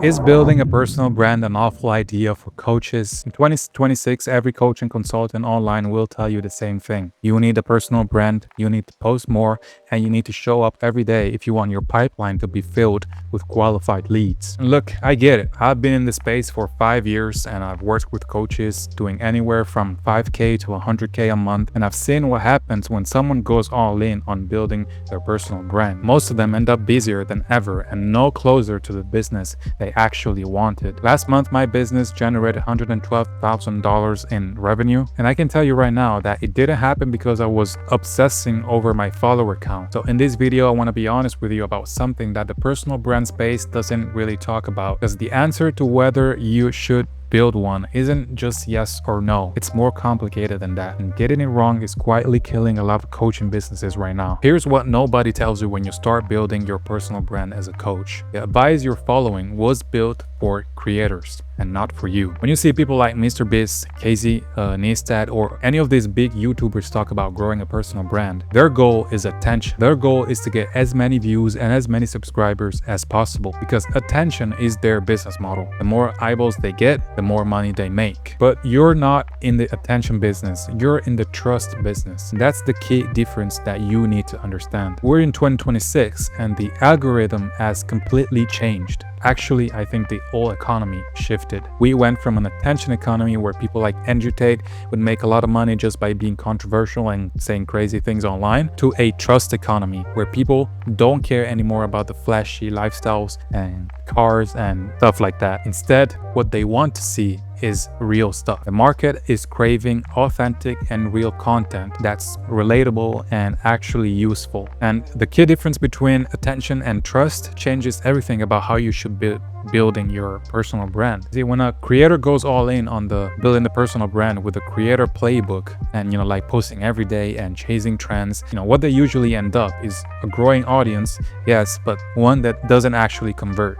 Is building a personal brand an awful idea for coaches? In 2026, every coach and consultant online will tell you the same thing. You need a personal brand, you need to post more, and you need to show up every day if you want your pipeline to be filled with qualified leads. And look, I get it. I've been in this space for 5 years and I've worked with coaches doing anywhere from 5K to 100K a month, and I've seen what happens when someone goes all in on building their personal brand. Most of them end up busier than ever and no closer to the business they actually wanted. Last month, my business generated $112,000 in revenue, and I can tell you right now that it didn't happen because I was obsessing over my follower count. So in this video, I want to be honest with you about something that the personal brand space doesn't really talk about, because the answer to whether you should build one isn't just yes or no. It's more complicated than that, and getting it wrong is quietly killing a lot of coaching businesses right now. Here's what nobody tells you when you start building your personal brand as a coach. The advice you're following was built for creators and not for you. When you see people like Mr. Beast, Casey Neistat, or any of these big YouTubers talk about growing a personal brand, their goal is attention. Their goal is to get as many views and as many subscribers as possible, because attention is their business model. The more eyeballs they get, the more money they make. But you're not in the attention business, you're in the trust business. And that's the key difference that you need to understand. We're in 2026 and the algorithm has completely changed. Actually, I think the whole economy shifted. We went from an attention economy where people like Andrew Tate would make a lot of money just by being controversial and saying crazy things online, to a trust economy where people don't care anymore about the flashy lifestyles and cars and stuff like that. Instead, what they want to see is real stuff. The market is craving authentic and real content that's relatable and actually useful. And the key difference between attention and trust changes everything about how you should be building your personal brand. See, when a creator goes all in on the building the personal brand with a creator playbook and, like posting every day and chasing trends, what they usually end up is a growing audience, yes, but one that doesn't actually convert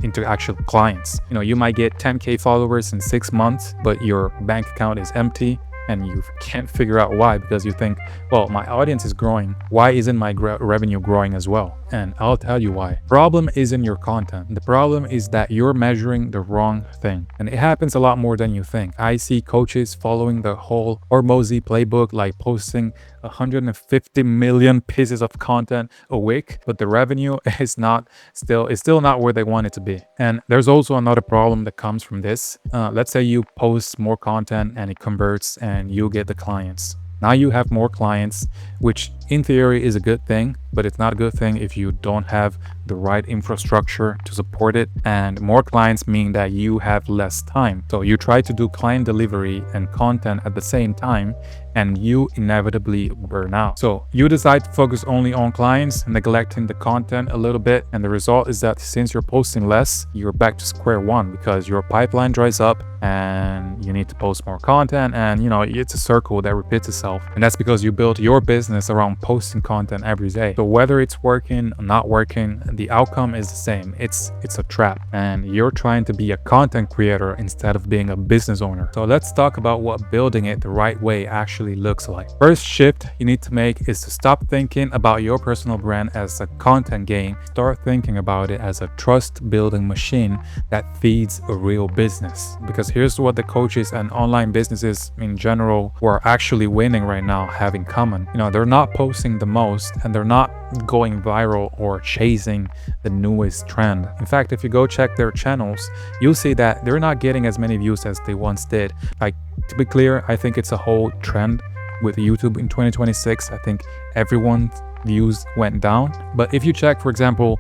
into actual clients. You might get 10K followers in 6 months, but your bank account is empty. And you can't figure out why, because you think, well, my audience is growing. Why isn't my revenue growing as well? And I'll tell you why. Problem isn't your content. The problem is that you're measuring the wrong thing. And it happens a lot more than you think. I see coaches following the whole Hormozy playbook, like posting 150 million pieces of content a week, but the revenue is still not where they want it to be. And there's also another problem that comes from this. Let's say you post more content and it converts and you get the clients. Now you have more clients, which in theory is a good thing, but it's not a good thing if you don't have the right infrastructure to support it. And more clients mean that you have less time. So you try to do client delivery and content at the same time, and you inevitably burn out. So you decide to focus only on clients, neglecting the content a little bit. And the result is that since you're posting less, you're back to square one, because your pipeline dries up and you need to post more content. And it's a circle that repeats itself. And that's because you built your business around posting content every day. So whether it's working or not working, the outcome is the same. It's a trap, and you're trying to be a content creator instead of being a business owner. So let's talk about what building it the right way actually looks like. First shift you need to make is to stop thinking about your personal brand as a content game. Start thinking about it as a trust building machine that feeds a real business. Because here's what the coaches and online businesses in general who are actually winning right now have in common. They're not posting the most, and they're not going viral or chasing the newest trend. In fact, if you go check their channels, you'll see that they're not getting as many views as they once did. Like, to be clear, I think it's a whole trend with YouTube in 2026. I think everyone's views went down. But if you check, for example,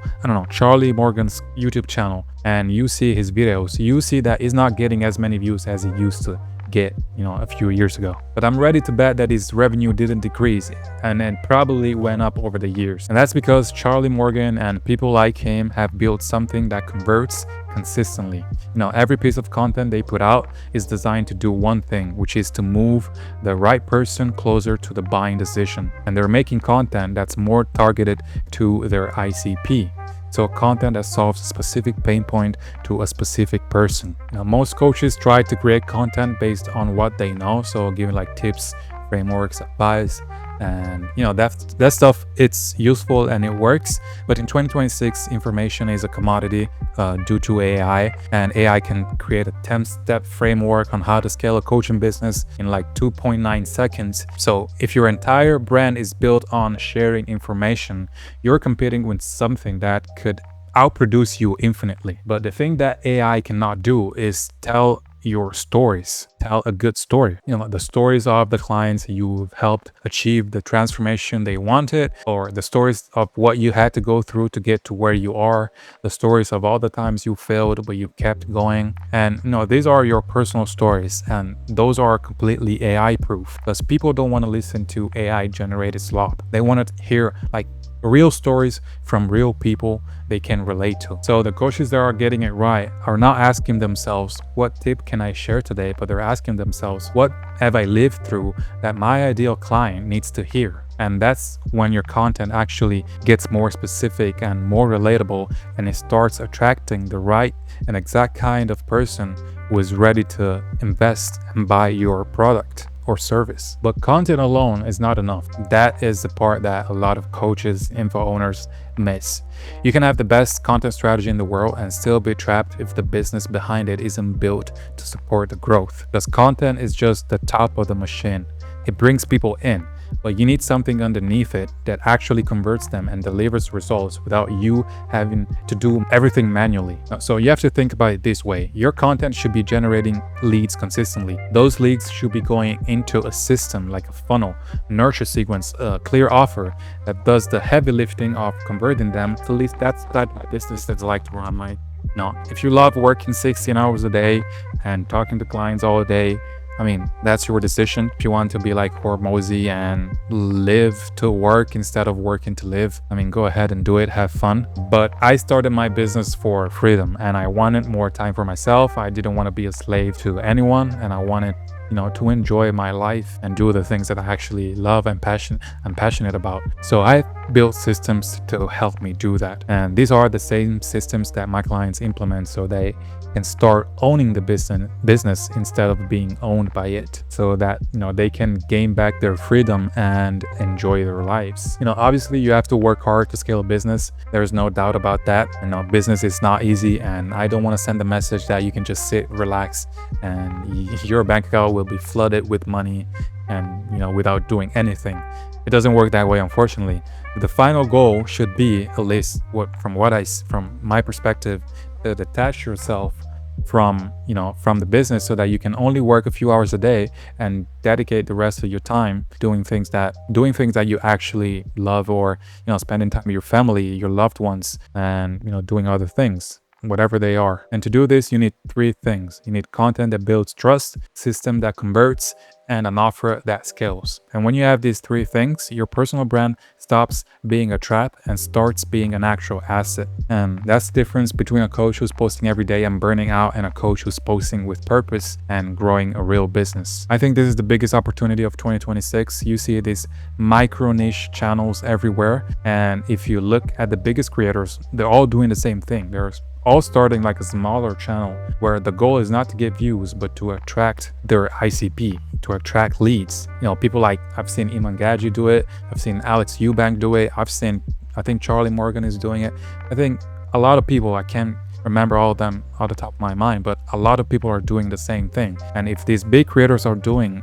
Charlie Morgan's YouTube channel, and you see his videos, you see that he's not getting as many views as he used to get a few years ago. But I'm ready to bet that his revenue didn't decrease, and it probably went up over the years. And that's because Charlie Morgan and people like him have built something that converts consistently. Every piece of content they put out is designed to do one thing, which is to move the right person closer to the buying decision. And they're making content that's more targeted to their ICP. So content that solves a specific pain point to a specific person. Now, most coaches try to create content based on what they know, so giving like tips, frameworks, advice, And that stuff, it's useful and it works. But in 2026, information is a commodity due to AI, and AI can create a 10-step framework on how to scale a coaching business in like 2.9 seconds. So if your entire brand is built on sharing information, you're competing with something that could outproduce you infinitely. But the thing that AI cannot do is tell your stories. Tell a good story. The stories of the clients you've helped achieve the transformation they wanted, or the stories of what you had to go through to get to where you are, the stories of all the times you failed but you kept going. And these are your personal stories, and those are completely AI proof, because people don't want to listen to AI generated slop. They want to hear like real stories from real people they can relate to. So the coaches that are getting it right are not asking themselves, what tip can I share today? But they're asking themselves, what have I lived through that my ideal client needs to hear? And that's when your content actually gets more specific and more relatable, and it starts attracting the right and exact kind of person who is ready to invest and buy your product or service. But content alone is not enough. That is the part that a lot of coaches, info owners miss. You can have the best content strategy in the world and still be trapped if the business behind it isn't built to support the growth. Because content is just the top of the machine. It brings people in, but you need something underneath it that actually converts them and delivers results without you having to do everything manually. So you have to think about it this way. Your content should be generating leads consistently. Those leads should be going into a system like a funnel, nurture sequence, a clear offer that does the heavy lifting of converting them. At least that's my business that's like to run my. If you love working 16 hours a day and talking to clients all day, that's your decision. If you want to be like Hormozy and live to work instead of working to live, go ahead and do it, have fun. But I started my business for freedom, and I wanted more time for myself. I didn't want to be a slave to anyone, and I wanted to enjoy my life and do the things that I actually love and I'm passionate about. So I built systems to help me do that. And these are the same systems that my clients implement so they can start owning the business instead of being owned by it, so that they can gain back their freedom and enjoy their lives. Obviously you have to work hard to scale a business. There's no doubt about that. Business is not easy, and I don't want to send the message that you can just sit, relax, and your bank account will be flooded with money and without doing anything. It doesn't work that way, unfortunately. The final goal should be, at least from my perspective, to detach yourself from the business so that you can only work a few hours a day and dedicate the rest of your time doing things that you actually love, or spending time with your family, your loved ones, and doing other things, whatever they are. And to do this, you need three things. You need content that builds trust, system that converts, and an offer that scales. And when you have these three things, your personal brand stops being a trap and starts being an actual asset. And that's the difference between a coach who's posting every day and burning out, and a coach who's posting with purpose and growing a real business. I think this is the biggest opportunity of 2026. You see these micro niche channels everywhere, and if you look at the biggest creators, they're all doing the same thing. They're all starting like a smaller channel where the goal is not to get views, but to attract their ICP, to attract leads. People like, I've seen Iman Gadji do it. I've seen Alex Eubank do it. I think Charlie Morgan is doing it. I think a lot of people, I can't remember all of them out the top of my mind, but a lot of people are doing the same thing. And if these big creators are doing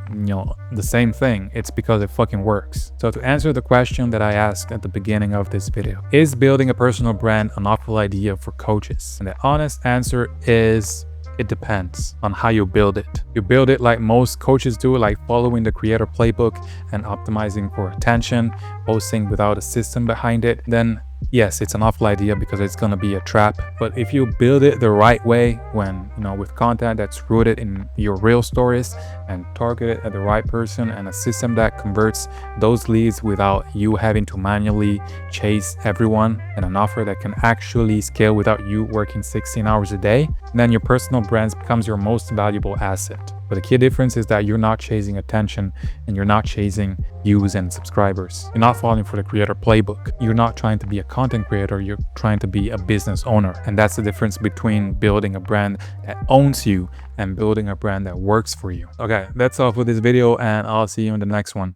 the same thing, it's because it fucking works. So to answer the question that I asked at the beginning of this video, is building a personal brand an awful idea for coaches? And the honest answer is, it depends on how you build it. You build it like most coaches do, like following the creator playbook and optimizing for attention, posting without a system behind it, then yes, it's an awful idea because it's going to be a trap. But if you build it the right way, when with content that's rooted in your real stories and targeted at the right person, and a system that converts those leads without you having to manually chase everyone, and an offer that can actually scale without you working 16 hours a day, then your personal brand becomes your most valuable asset. But the key difference is that you're not chasing attention, and you're not chasing views and subscribers. You're not falling for the creator playbook. You're not trying to be a content creator, you're trying to be a business owner. And that's the difference between building a brand that owns you and building a brand that works for you. Okay, that's all for this video, and I'll see you in the next one.